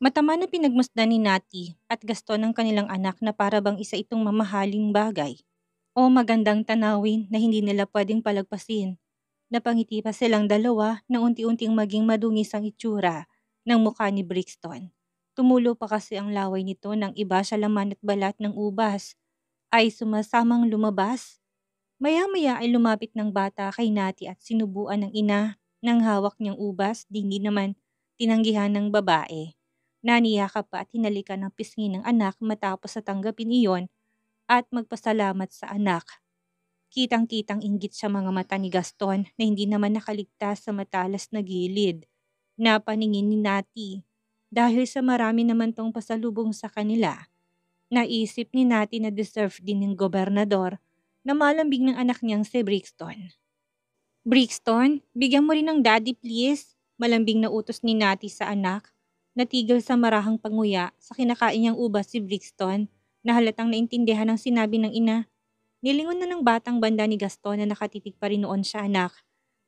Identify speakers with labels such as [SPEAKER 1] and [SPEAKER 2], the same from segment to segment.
[SPEAKER 1] Matama na pinagmasdan ni Nati at Gaston ang kanilang anak na para bang isa itong mamahaling bagay o magandang tanawin na hindi nila pwedeng palagpasin. Napangiti pa silang dalawa na unti-unting maging madungis ang itsura ng mukha ni Brixton. Tumulo pa kasi ang laway nito ng iba sa laman at balat ng ubas ay sumasamang lumabas. Maya-maya ay lumapit ng bata kay Nati at sinubuan ng ina ng hawak niyang ubas, di hindi naman tinanggihan ng babae. Naniyakap pa at hinalikan ng pisngi ng anak matapos sa tanggapin iyon at magpasalamat sa anak. Kitang-kitang inggit sa mga mata ni Gaston na hindi naman nakaligtas sa matalas na gilid na paningin ni Nati. Dahil sa marami naman tong pasalubong sa kanila, naisip ni Nati na deserve din ng gobernador na malambing ng anak niyang si Brixton. Brixton, bigyan mo rin ng daddy please. Malambing na utos ni Nati sa anak. Natigil sa marahang panguya sa kinakain niyang ubas si Brixton na halatang naintindihan ang sinabi ng ina. Nilingon na ng batang banda ni Gaston na nakatitig pa rin noon sa anak.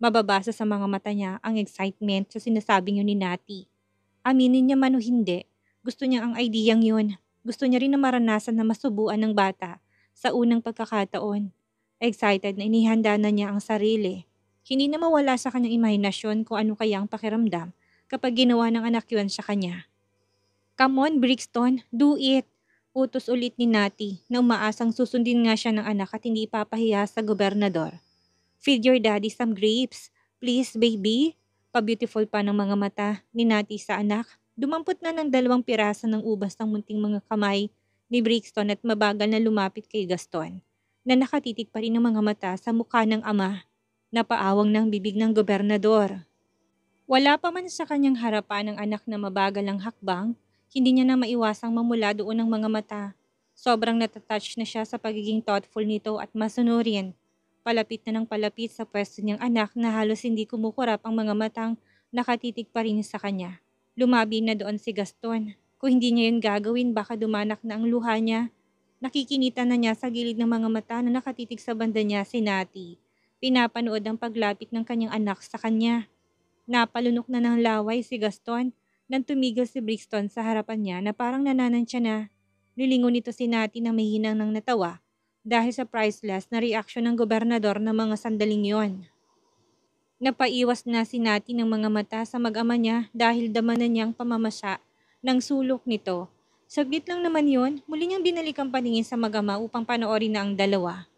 [SPEAKER 1] Mababasa sa mga mata niya ang excitement sa sinasabing yun ni Nati. Aminin niya man o hindi, gusto niya ang ideyang yun. Gusto niya rin na maranasan na masubuan ng bata sa unang pagkakataon. Excited na inihanda na niya ang sarili. Hindi na mawala sa kanyang imahinasyon kung ano kaya ang pakiramdam kapag ginawa ng anak yun sa kanya. Come on, Brixton, do it! Utos ulit ni Nati na umaasang susundin nga siya ng anak at hindi ipapahiya sa gobernador. Feed your daddy some grapes. Please, baby. Pa-beautiful pa ng mga mata ni Nati sa anak. Dumampot na ng 2 piraso ng ubas ng munting mga kamay ni Brixton at mabagal na lumapit kay Gaston, na nakatitig pa rin ng mga mata sa mukha ng ama. Napaawang ng bibig ng gobernador. Wala pa man sa kanyang harapan ang anak na mabagal ang hakbang, hindi niya na maiwasang mamula doon ang mga mata. Sobrang natatouch na siya sa pagiging thoughtful nito at masunurin. Palapit na ng palapit sa pwesto niyang anak na halos hindi kumukurap ang mga matang nakatitig pa rin sa kanya. Lumabi na doon si Gaston. Kung hindi niya yun gagawin, baka dumanak na ang luha niya. Nakikinita na niya sa gilid ng mga mata na nakatitig sa banda niya si Nati. Pinapanood ang paglapit ng kanyang anak sa kanya. Napalunok na ng laway si Gaston nang tumigil si Brixton sa harapan niya na parang nananansya na. Nilingon nito si Nati na mahinang nang natawa dahil sa priceless na reaksyon ng gobernador ng mga sandaling yon. Napaiwas na si Nati ng mga mata sa mag-ama niya dahil dama na niyang pamamasya ng sulok nito. Saglit lang naman yon, muli niyang binalik ang paningin sa mag-ama upang panoorin na ang dalawa.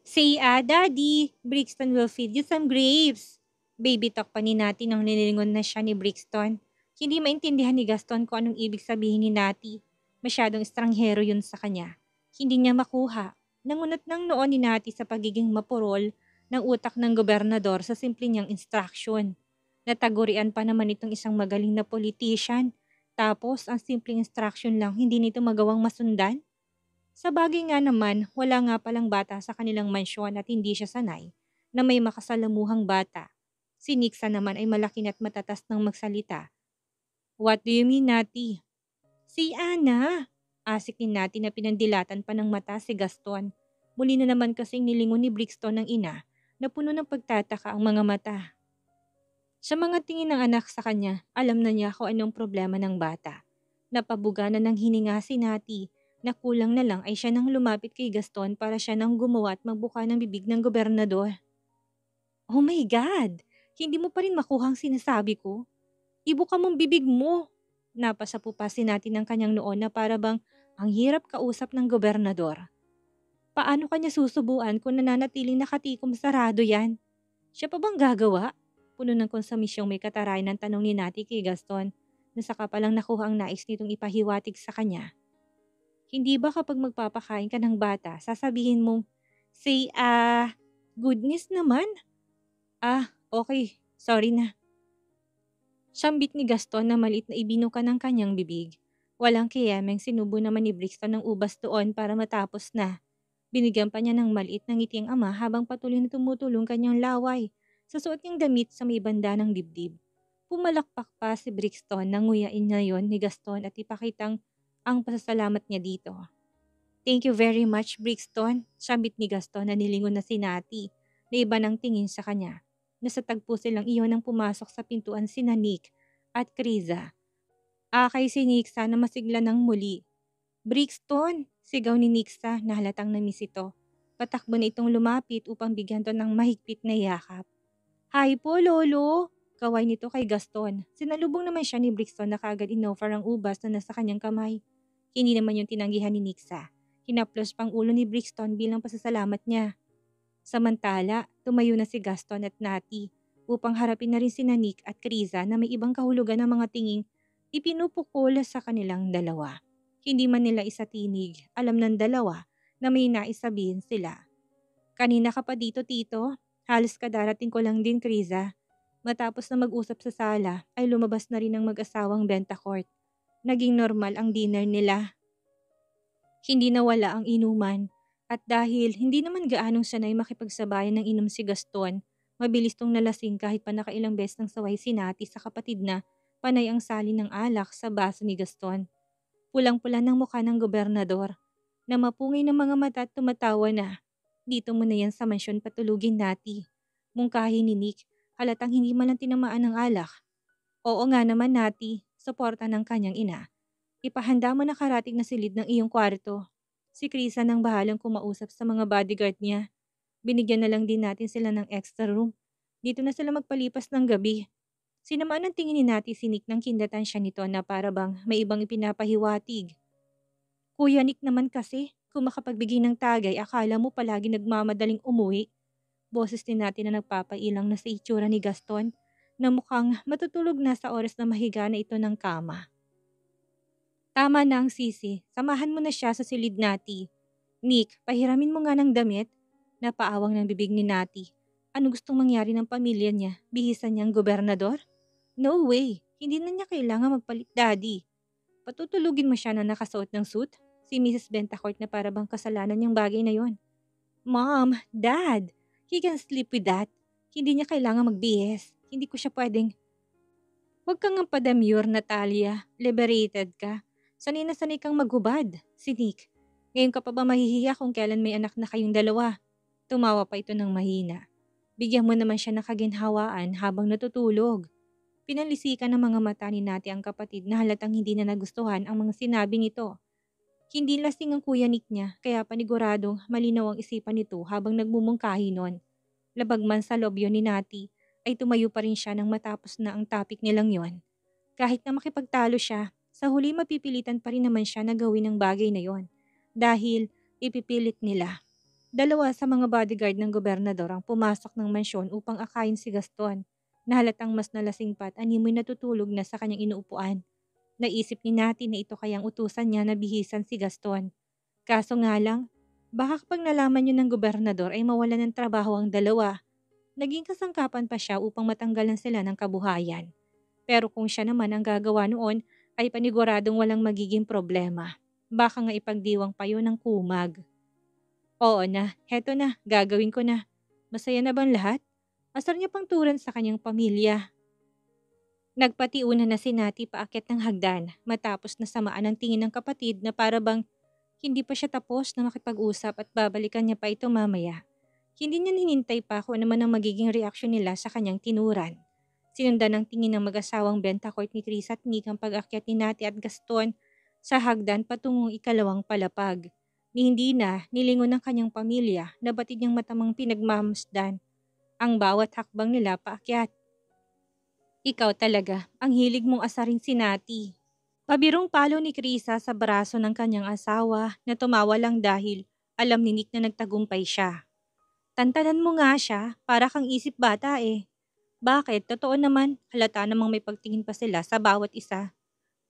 [SPEAKER 1] Say, Daddy, Brixton will feed you some grapes. Baby talk pa ni Nati nang nilingon na siya ni Brixton. Hindi maintindihan ni Gaston kung anong ibig sabihin ni Nati. Masyadong estranghero yun sa kanya. Hindi niya makuha. Nangunot ng noon ni Nati sa pagiging mapurol ng utak ng gobernador sa simple niyang instruction. Natagurian pa naman itong isang magaling na politician. Tapos, ang simpleng instruction lang, hindi nito magawang masundan. Sa bagay nga naman, wala nga palang bata sa kanilang mansyon at hindi siya sanay na may makasalamuhang bata. Si Nixa naman ay malaki at matatas ng magsalita. What do you mean, Nati? Si Ana. Asik ni Nati na pinandilatan pa ng mata si Gaston. Muli na naman kasing nilingon ni Brixton ng ina na puno ng pagtataka ang mga mata. Sa mga tingin ng anak sa kanya, alam na niya kung anong problema ng bata. Napabuga na ng hininga si Nati na kulang na lang ay siya nang lumapit kay Gaston para siya nang gumawa at magbuka ng bibig ng gobernador. Oh my God! Hindi mo pa rin makuha ang sinasabi ko? Ibuka mong bibig mo! Napasapu pa si Nati ng kanyang noon na para bang ang hirap kausap ng gobernador. Paano kanya susubuan kung nananatiling nakatikom sarado yan? Siya pa bang gagawa? Puno ng konsamisyong may kataray ng tanong ni Nati kay Gaston na saka palang nakuha ang nais nitong ipahiwatig sa kanya. Hindi ba kapag magpapakain ka ng bata, sasabihin mong, say, goodness naman? Okay, sorry na. Sambit ni Gaston na maliit na ibinuka ng kanyang bibig. Walang kiyemeng sinubo naman ni Brixton ng ubas doon para matapos na. Binigyan pa niya ng maliit na ngiti ang ama habang patuloy na tumutulong kanyang laway sa suot niyang damit sa may banda ng dibdib. Pumalakpak pa si Brixton nang nguyain na yon ni Gaston at ipakitang ang pasasalamat niya dito. Thank you very much, Brixton, sambit ni Gaston na nilingon na si Nati na iba ng tingin sa kanya. Nasa tagpo silang iyon nang pumasok sa pintuan sina Nick at Kriza. Akay si Nixa na masigla ng muli. Brixton! Sigaw ni Nixa na halatang namiss ito. Patakbo na itong lumapit upang bigyan to ng mahigpit na yakap. Hi po, Lolo! Kaway nito kay Gaston. Sinalubong naman siya ni Brixton na kaagad inoffer ang ubas na nasa kanyang kamay. Hindi naman yung tinanggihan ni Nixa. Hinaplos pang ulo ni Brixton bilang pasasalamat niya. Samantala, tumayo na si Gaston at Nati upang harapin na rin si Nick at Kriza na may ibang kahulugan ng mga tinging ipinupukol sa kanilang dalawa. Hindi man nila isa tinig, alam ng dalawa na may nais sabihin sila. Kanina ka pa dito, Tito? Halos kadarating ko lang din, Kriza. Matapos na mag-usap sa sala, ay lumabas na rin ang mag-asawang Bentacourt. Naging normal ang dinner nila. Hindi nawala ang inuman. At dahil hindi naman gaanong sanay makipagsabayan ng inom si Gaston, mabilis tong nalasing kahit pa nakailang beses ng saway si Nati sa kapatid na panay ang sali ng alak sa baso ni Gaston. Pulang-pula ng mukha ng gobernador, na mapungay ng mga mata at tumatawa na. Dito mo na yan sa mansyon patulugin, Nati. Mungkahi ni Nick, halatang hindi man lang tinamaan ng alak. Oo nga naman, Nati, suporta ng kanyang ina. Ipahanda mo na karating na silid ng iyong kwarto. Si Krisa nang bahalang kumausap sa mga bodyguard niya. Binigyan na lang din natin sila ng extra room. Dito na sila magpalipas ng gabi. Sinamaan ang tingin ni Nati si Nick nang kindatan siya nito na para bang may ibang ipinapahiwatig. Kuya Nick naman kasi, kung makapagbigay ng tagay akala mo palagi nagmamadaling umuwi. Boses ni Nati na nagpapailang na sa itsura ni Gaston na mukhang matutulog na sa oras na mahiga na ito ng kama. Tama na ang sisi, samahan mo na siya sa silid, Nati. Nick, pahiramin mo nga ng damit. Napaawang ng bibig ni Nati. Ano gustong mangyari ng pamilya niya? Bihisan niyang gobernador? No way, hindi na niya kailangan magpalit, Daddy. Patutulugin mo siya na nakasuot ng suit? Si Mrs. Bentacourt na para bang kasalanan niyang bagay na yon. Mom, Dad, he can sleep with that. Hindi niya kailangan magbihis. Hindi ko siya pwedeng. Huwag kang ang padamyur, Natalia. Liberated ka. Sanay na sanay kang maghubad. Si Nick. Ngayon ka pa ba mahihiya kung kailan may anak na kayong dalawa? Tumawa pa ito ng mahina. Bigyan mo naman siya ng kaginhawaan habang natutulog. Pinalisikan ng mga mata ni Nati ang kapatid na halatang hindi na nagustuhan ang mga sinabi nito. Hindi lasing ang kuya Nick niya kaya paniguradong malinaw ang isipan nito habang nagmumungkahi nun. Labag man sa loob yun ni Nati, ay tumayo pa rin siya nang matapos na ang topic nilang yon. Kahit na makipagtalo siya, sa huli mapipilitan pa rin naman siya na gawin ang bagay na yon. Dahil ipipilit nila. Dalawa sa mga bodyguard ng gobernador ang pumasok ng mansyon upang akayin si Gaston, na halatang mas nalasing pa at animoy natutulog na sa kanyang inuupuan. Naisip ni Nati na ito kayang utusan niya na bihisan si Gaston. Kaso nga lang, baka kapag nalaman niyo ng gobernador ay mawalan ng trabaho ang dalawa. Naging kasangkapan pa siya upang matanggalan sila ng kabuhayan. Pero kung siya naman ang gagawa noon, ay paniguradong walang magiging problema. Baka nga ipagdiwang pa yun ng kumag. Oo na, heto na, gagawin ko na. Masaya na bang lahat? Asar niya pang turan sa kanyang pamilya. Nagpatiuna na si Nati paakyat ng hagdan matapos na samaan ang tingin ng kapatid na para bang hindi pa siya tapos na makipag-usap at babalikan niya pa ito mamaya. Hindi niya hinintay pa kung ano man ang magiging reaksyon nila sa kanyang tinuran. Sinundan ng tingin ng mag-asawang Bentacourt ni Tris at Nick ang pag-akyat ni Nati at Gaston sa hagdan patungong ikalawang palapag. Ni hindi na nilingon ng kanyang pamilya na batid niyang matamang pinagmamasdan ang bawat hakbang nila paakyat. Ikaw talaga, ang hilig mong asarin si Nati. Pabirong palo ni Krisa sa braso ng kanyang asawa na tumawa lang dahil alam ni Nick na nagtagumpay siya. Tantanan mo nga siya, para kang isip bata eh. Bakit? Totoo naman, halata namang may pagtingin pa sila sa bawat isa.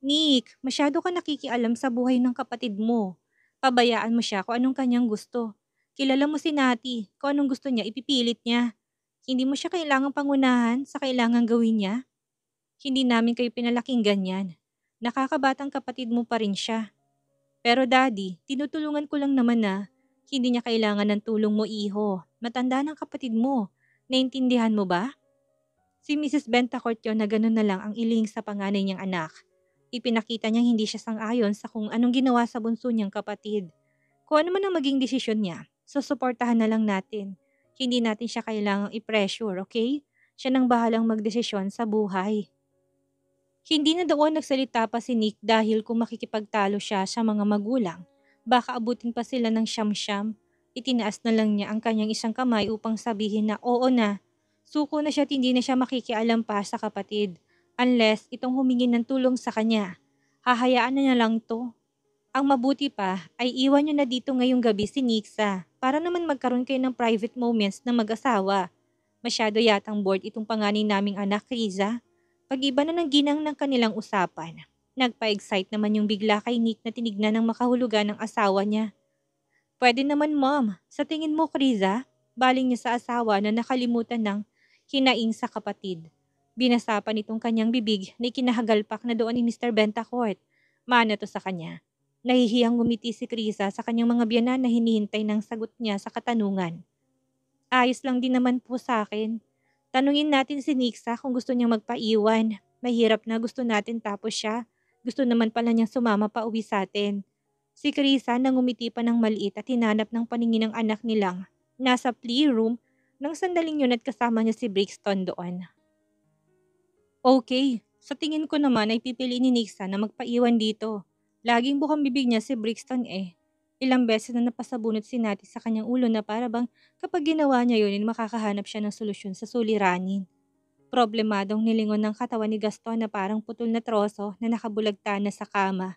[SPEAKER 1] Nick, masyado ka nakikialam sa buhay ng kapatid mo. Pabayaan mo siya kung anong kanyang gusto. Kilala mo si Nati, kung anong gusto niya, ipipilit niya. Hindi mo siya kailangang pangunahan sa kailangang gawin niya. Hindi namin kayo pinalaking ganyan. Nakakabatang kapatid mo pa rin siya. Pero daddy, tinutulungan ko lang naman na hindi niya kailangan ng tulong mo, iho. Matanda ng kapatid mo. Naintindihan mo ba? Si Mrs. Bentacourt yun na ganun na lang ang iling sa panganay niyang anak. Ipinakita niyang hindi siya sang-ayon sa kung anong ginawa sa bunso niyang kapatid. Kung ano man ang maging desisyon niya, susuportahan na lang natin. Hindi natin siya kailangang i-pressure, okay? Siya nang bahalang magdesisyon sa buhay. Hindi na doon nagsalita pa si Nick dahil kung makikipagtalo siya sa mga magulang, baka abutin pa sila ng siyam-siyam. Itinaas na lang niya ang kanyang isang kamay upang sabihin na oo na. Suko na siya at hindi na siya makikialam pa sa kapatid. Unless itong humingi ng tulong sa kanya. Hahayaan na niya lang to. Ang mabuti pa ay iwan niyo na dito ngayong gabi si Nixa para naman magkaroon kayo ng private moments na mag-asawa. Masyado yatang bored itong panganay naming anak, Riza. Pag-iba na ng ginang ng kanilang usapan. Nagpa-excite naman yung bigla kay Nick na tinignan ng makahulugan ng asawa niya. Pwede naman mom, sa tingin mo Kriza, baling niya sa asawa na nakalimutan ng hinaing sa kapatid. Binasa pa nitong kanyang bibig na ikinahagalpak na doon ni Mr. Bentacourt. Mana to sa kanya. Nahihiyang ngumiti si Kriza sa kanyang mga biyanan na hinihintay ng sagot niya sa katanungan. Ayos lang din naman po sa akin. Tanungin natin si Nixa kung gusto niyang magpaiwan. Mahirap na gusto natin tapos siya. Gusto naman pala niyang sumama pa uwi sa atin. Si Krisa nangumiti pa ng maliit at hinanap ng paningin ng anak nilang nasa playroom nang sandaling yun at kasama niya si Brixton doon. Okay, sa tingin ko naman ay pipiliin ni Nixa na magpaiwan dito. Laging bukang bibig niya si Brixton eh. Ilang beses na napasabunot si Nati sa kanyang ulo na para bang kapag ginawa niya yun ay makakahanap siya ng solusyon sa suliranin. Problemadong nilingon ng katawan ni Gaston na parang putol na troso na nakabulagta na sa kama.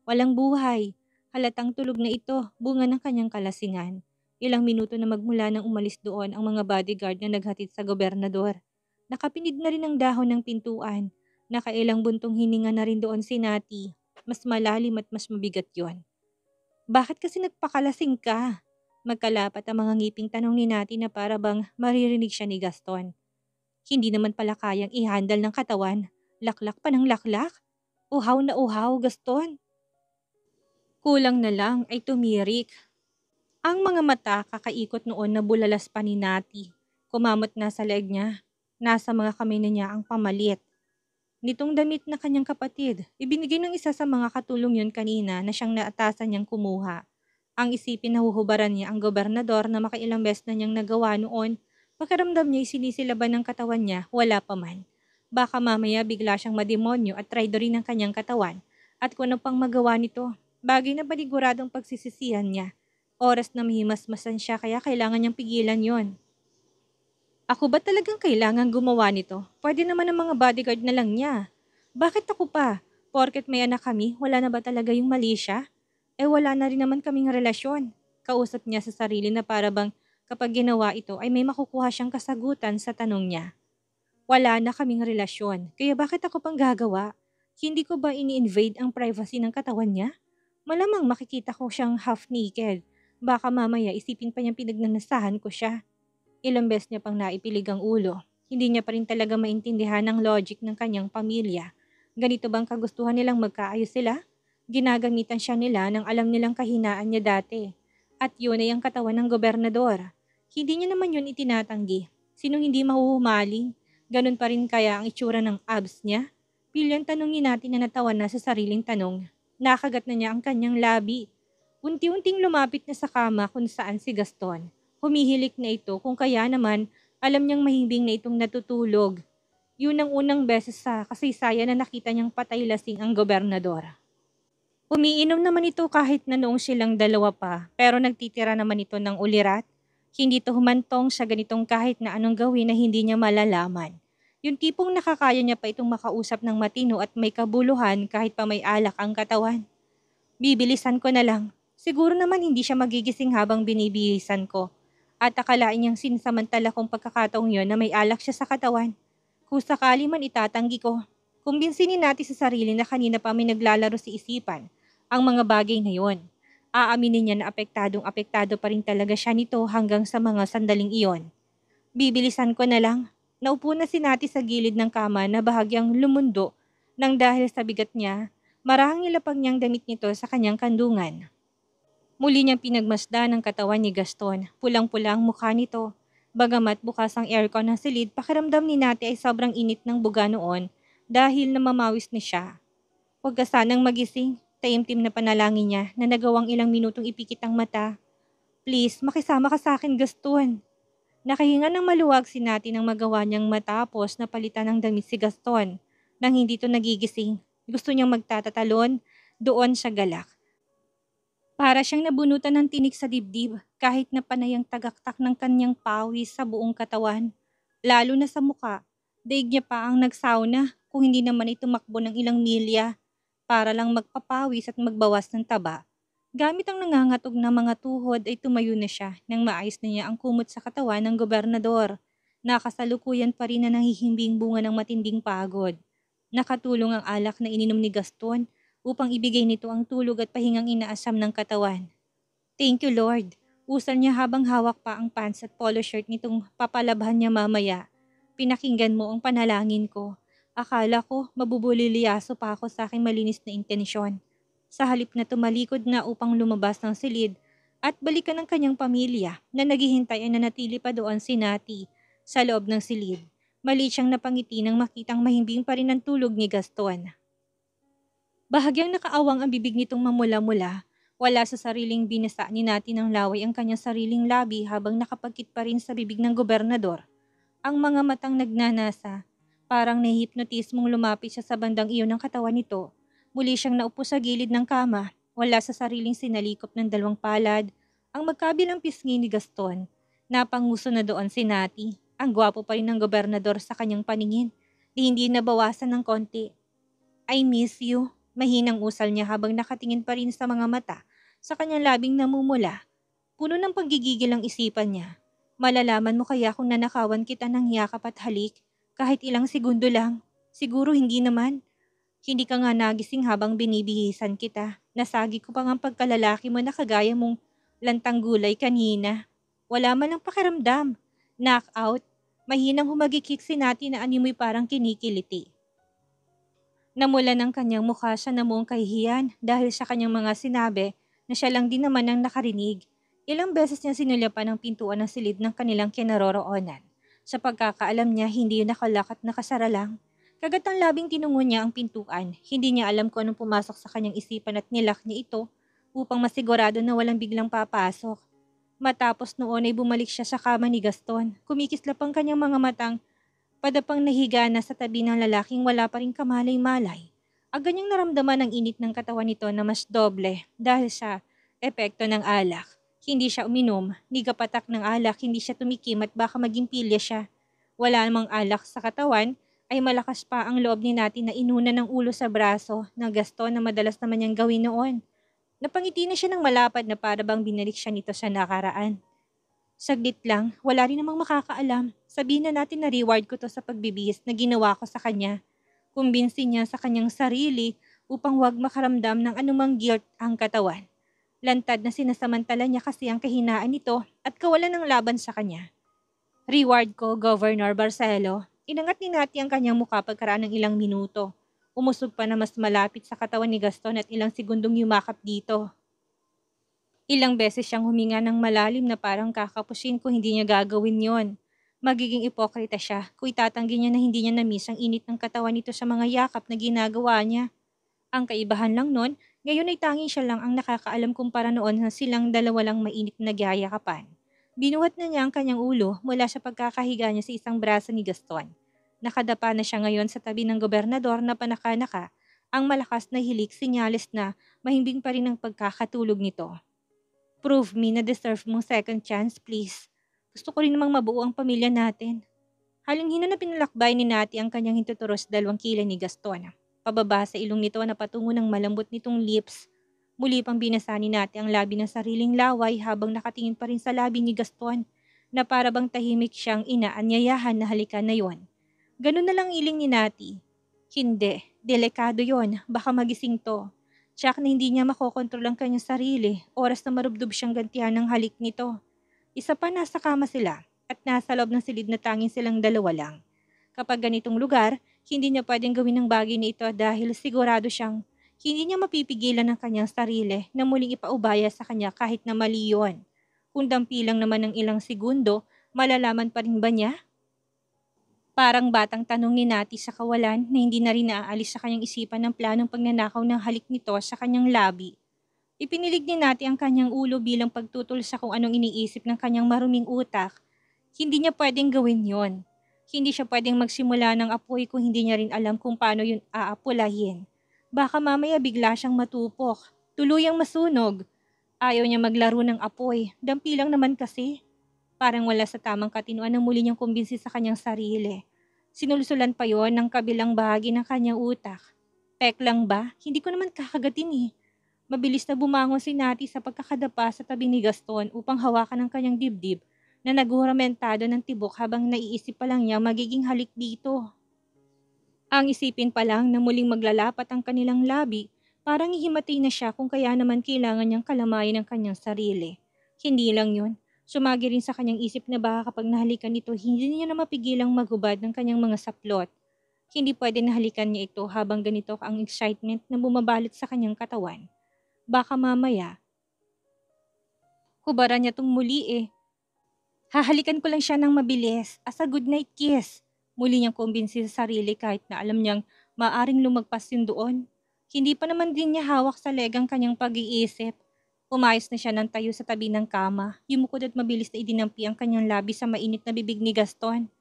[SPEAKER 1] Walang buhay. Halatang tulog na ito, bunga ng kanyang kalasingan. Ilang minuto na magmula nang umalis doon ang mga bodyguard na naghatid sa gobernador. Nakapinid na rin ang dahon ng pintuan. Nakailang buntong hininga na rin doon si Nati. Mas malalim at mas mabigat yon. Bakit kasi nagpakalasing ka? Magkalapat ang mga ngiping tanong ni Nati na para bang maririnig siya ni Gaston. Hindi naman pala kayang i-handle ng katawan. Laklak pa ng laklak? Uhaw na uhaw, Gaston. Kulang na lang ay tumirik. Ang mga mata kakaikot noon na bulalas pa ni Nati. Kumamot na sa leeg niya. Nasa mga kamay na niya ang pamalit. Nitong damit na kanyang kapatid, ibinigay ng isa sa mga katulong yun kanina na siyang naatasan niyang kumuha. Ang isipin na huhubaran niya ang gobernador na makailang beses na niyang nagawa noon, pakiramdam niya sinisilaban ng katawan niya, wala pa man. Baka mamaya bigla siyang mademonyo at traidorin ng kanyang katawan at kung ano pang magawa nito, bagay na paniguradong pagsisisihan niya. Oras na mahimasmasan siya kaya kailangan niyang pigilan yon. Ako ba talagang kailangan gumawa nito? Pwede naman ang mga bodyguard na lang niya. Bakit ako pa? Porket may anak kami, wala na ba talaga yung mali siya? Wala na rin naman kaming relasyon. Kausap niya sa sarili na para bang kapag ginawa ito ay may makukuha siyang kasagutan sa tanong niya. Wala na kaming relasyon, kaya bakit ako pang gagawa? Hindi ko ba ini-invade ang privacy ng katawan niya? Malamang makikita ko siyang half-naked. Baka mamaya isipin pa niyang pinagnanasahan ko siya. Ilang beses niya pang naipilig ang ulo. Hindi niya pa rin talaga maintindihan ang logic ng kanyang pamilya. Ganito bang kagustuhan nilang magkaayos sila? Ginagamitan siya nila nang alam nilang kahinaan niya dati. At yun ay ang katawan ng gobernador. Hindi niya naman yun itinatanggi. Sinong hindi mahuhumaling? Ganun pa rin kaya ang itsura ng abs niya? Pilyan tanongin natin na natawa na sa sariling tanong. Nakagat na niya ang kanyang labi. Unti-unting lumapit na sa kama kung saan si Gaston. Humihilik na ito kung kaya naman alam niyang mahimbing na itong natutulog. Yun ang unang beses sa kasaysayan na nakita niyang patay lasing ang gobernador. Umiinom naman ito kahit na noong silang dalawa pa, pero nagtitira naman ito ng ulirat. Hindi to humantong sa ganitong kahit na anong gawin na hindi niya malalaman. Yung tipong nakakaya niya pa itong makausap ng matino at may kabuluhan kahit pa may alak ang katawan. Bibilisan ko na lang. Siguro naman hindi siya magigising habang binibihisan ko. At akalain niyang sinsamantala kong pagkakataong yon na may alak siya sa katawan. Kung sakali man itatanggi ko, kumbinsinin natin sa sarili na kanina pa may naglalaro si isipan ang mga bagay na yon. Aaminin niya na apektado pa rin talaga siya nito hanggang sa mga sandaling iyon. Bibilisan ko na lang. Naupo na si Nati sa gilid ng kama na bahagyang lumundo nang dahil sa bigat niya, marahang nilapag niyang damit nito sa kanyang kandungan. Muli niyang pinagmasdan ang katawan ni Gaston. Pulang-pula ang mukha nito. Bagamat bukas ang aircon ng silid, pakiramdam ni Nati ay sobrang init ng buga noon dahil namamawis na siya. Huwag ka sanang magising. Taimtim na panalangin niya na nagawang ilang minutong ipikit ang mata. Please, makisama ka sa akin, Gaston. Nakahinga ng maluwag si Nati nang magawa niyang matapos na palitan ng damit si Gaston. Nang hindi 'to nagigising, gusto niyang magtatatalon doon sa galak. Para siyang nabunutan ng tinik sa dibdib kahit na panay ang tagaktak ng kanyang pawis sa buong katawan, lalo na sa muka. Daig niya pa ang nagsauna kung hindi naman ay tumakbo ng ilang milya para lang magpapawis at magbawas ng taba. Gamit ang nangangatog na mga tuhod ay tumayo na siya nang maayos na niya ang kumot sa katawan ng gobernador. Nakasalukuyan pa rin na nanghihimbing bunga ng matinding pagod. Nakatulong ang alak na ininom ni Gaston upang ibigay nito ang tulog at pahingang inaasam ng katawan. Thank you Lord. Usal niya habang hawak pa ang pants at polo shirt nitong papalabhan niya mamaya. Pinakinggan mo ang panalangin ko. Akala ko mabubuliliyaso pa ako sa aking malinis na intensyon. Sa halip na tumalikod na upang lumabas ng silid at balikan ng kanyang pamilya na naghihintay ay nanatili pa doon si Nati sa loob ng silid. Mali siyang napangiti nang makitang mahimbing pa rin ang tulog ni Gaston. Bahagyang nakaawang ang bibig nitong mamula-mula. Wala sa sariling binasa ni Nati ng laway ang kanyang sariling labi habang nakapagkit pa rin sa bibig ng gobernador. Ang mga matang nagnanasa. Parang nahihipnotismong lumapit siya sa bandang iyon ng katawan nito. Muli siyang naupo sa gilid ng kama. Wala sa sariling sinalikop ng dalawang palad. Ang magkabilang pisngi ni Gaston. Napanguso na doon si Nati. Ang gwapo pa rin ng gobernador sa kanyang paningin. Hindi nabawasan ng konti. I miss you. Mahinang usal niya habang nakatingin pa rin sa mga mata sa kanyang labing namumula. Puno ng paggigigil ang isipan niya. Malalaman mo kaya kung nanakawan kita ng yakap at halik kahit ilang segundo lang? Siguro hindi naman. Hindi ka nga nagising habang binibihisan kita. Nasagi ko pa nga pagkalalaki mo na kagaya mong lantang gulay kanina. Wala man ang pakiramdam. Knockout. Mahinang humagikik si Nati na animoy parang kinikiliti. Namula ng kanyang mukha sa namuong kahihiyan dahil sa kanyang mga sinabi na siya lang din naman ang nakarinig. Ilang beses niya sinulyapan ang pintuan ng silid ng kanilang kinaroroonan. Sa pagkakaalam niya, hindi yun nakalak at nakasara lang. Kagat ang labing tinungo niya ang pintuan. Hindi niya alam kung anong pumasok sa kanyang isipan at nilak niya ito upang masigurado na walang biglang papasok. Matapos noon ay bumalik siya sa kama ni Gaston. Kumikislap ang kanyang mga matang padapang nahiga na sa tabi ng lalaking wala pa ring kamalay-malay. Agad niyang naramdaman ang init ng katawan nito na mas doble dahil sa epekto ng alak. Hindi siya uminom, ni kapatak ng alak, hindi siya tumikim at baka maging pilya siya. Wala namang alak sa katawan, ay malakas pa ang loob ni Nati na inuna ng ulo sa braso ng Gaston na madalas naman niyang gawin noon. Napangiti na siya ng malapad na para bang binalik siya nito sa nakaraan. Saglit lang, wala rin namang makakaalam. Sabihin na natin na reward ko to sa pagbibihis na ginawa ko sa kanya. Kumbinsin niya sa kanyang sarili upang huwag makaramdam ng anumang guilt ang katawan. Lantad na sinasamantala niya kasi ang kahinaan nito at kawalan ng laban sa kanya. Reward ko, Governor Barcelo. Inangat ni Nati ang kanyang mukha pagkaraan ng ilang minuto. Umusog pa na mas malapit sa katawan ni Gaston at ilang segundong yumakap dito. Ilang beses siyang huminga ng malalim na parang kakapusin kung hindi niya gagawin yon. Magiging ipokrita siya kung itatanggi niya na hindi niya na-miss ang init ng katawan nito sa mga yakap na ginagawa niya. Ang kaibahan lang nun, ngayon ay tanging siya lang ang nakakaalam kumpara noon na silang dalawa lang mainit na nagyayakapan. Binuhat na niya ang kanyang ulo mula sa pagkakahiga niya sa isang braso ni Gaston. Nakadapa na siya ngayon sa tabi ng gobernador na panaka-naka. Ang malakas na hilik sinyalis na mahimbing pa rin ang pagkakatulog nito. Prove me na deserve mong second chance, please. Gusto ko rin namang mabuo ang pamilya natin. Halinghina na pinalakbay ni Nati ang kanyang hintuturos 2 kilay ni Gaston. Pababa sa ilong nito na patungo ng malambot nitong lips. Muli pang binasa ni Nati ang labi ng sariling laway habang nakatingin pa rin sa labi ni Gaston na para bang tahimik siyang inaanyayahan na halikan na yon. Ganun na lang iling ni Nati. Hindi, delikado yon, baka magising to. Tiyak na hindi niya makokontrol ang kanyang sarili, oras na marubdob siyang gantihan ng halik nito. Isa pa nasa kama sila, at nasa loob ng silid na tanging silang dalawa lang. Kapag ganitong lugar, hindi niya pwedeng gawin ang bagay na ito dahil sigurado siyang hindi niya mapipigilan ang kanyang sarili na muling ipaubaya sa kanya kahit na mali yun. Kung dampi lang naman ng ilang segundo, malalaman pa rin ba niya? Parang batang tanong ni Nati sa kawalan na hindi na rin naaalis sa kanyang isipan ng planong pagnanakaw ng halik nito sa kanyang labi. Ipinilig ni Nati ang kanyang ulo bilang pagtutol sa kung anong iniisip ng kanyang maruming utak. Hindi niya pwedeng gawin yon. Hindi siya pwedeng magsimula ng apoy kung hindi niya rin alam kung paano yun aapulahin. Baka mamaya bigla siyang matupok, tuluyang masunog. Ayaw niya maglaro ng apoy, dampi lang naman kasi. Parang wala sa tamang katinoan na muli niyang kumbinsi sa kanyang sarili. Sinulsulan pa yon ng kabilang bahagi ng kanyang utak. Pek lang ba? Hindi ko naman kakagatin eh. Mabilis na bumangon si Nati sa pagkakadapa sa tabi ni Gaston upang hawakan ang kanyang dibdib na naguramentado ng tibok habang naiisip pa lang niya magiging halik dito. Ang isipin pa lang na muling maglalapat ang kanilang labi, parang hihimatay na siya kung kaya naman kailangan niyang kalamayin ang kanyang sarili. Hindi lang yun, sumagi rin sa kanyang isip na baka kapag nahalikan ito, hindi niya na mapigilang maghubad ng kanyang mga saplot. Hindi pwede nahalikan niya ito habang ganito ang excitement na bumabalot sa kanyang katawan. Baka mamaya, hubaran niya tong muli eh. Hahalikan ko lang siya ng mabilis, as a good night kiss. Muli niyang kumbinsi sa sarili kahit na alam niyang maaring lumagpas yun doon. Hindi pa naman din niya hawak sa legang kanyang pag-iisip. Umayos na siya ng tayo sa tabi ng kama, yumukod at mabilis na idinampi ang kanyang labi sa mainit na bibig ni Gaston.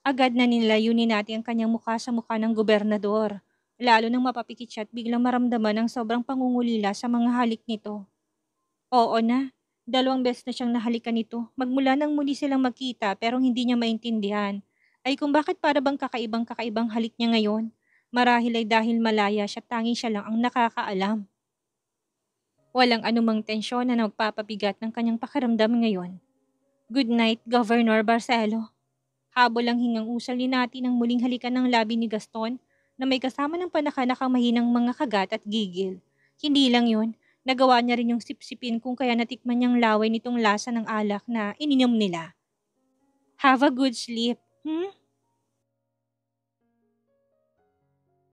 [SPEAKER 1] Agad na nilayunin natin ang kanyang mukha sa mukha ng gobernador. Lalo nang mapapikit siya at biglang maramdaman ang sobrang pangungulila sa mga halik nito. Oo na, 2 beses na siyang nahalikan nito magmula nang muli silang magkita pero hindi niya maintindihan ay kung bakit para bang kakaibang halik niya ngayon. Marahil ay dahil malaya siya tanging siya lang ang nakakaalam. Walang anumang tensyon na nagpapabigat ng kanyang pakiramdam ngayon. Good night, Governor Barcelo. Habol ang hingang usal ni Nati nang muling halikan ng labi ni Gaston na may kasama ng panakanakang mahinang mga kagat at gigil. Hindi lang yun, nagawa niya rin yung sipsipin kung kaya natikman niyang laway nitong lasa ng alak na ininom nila. Have a good sleep.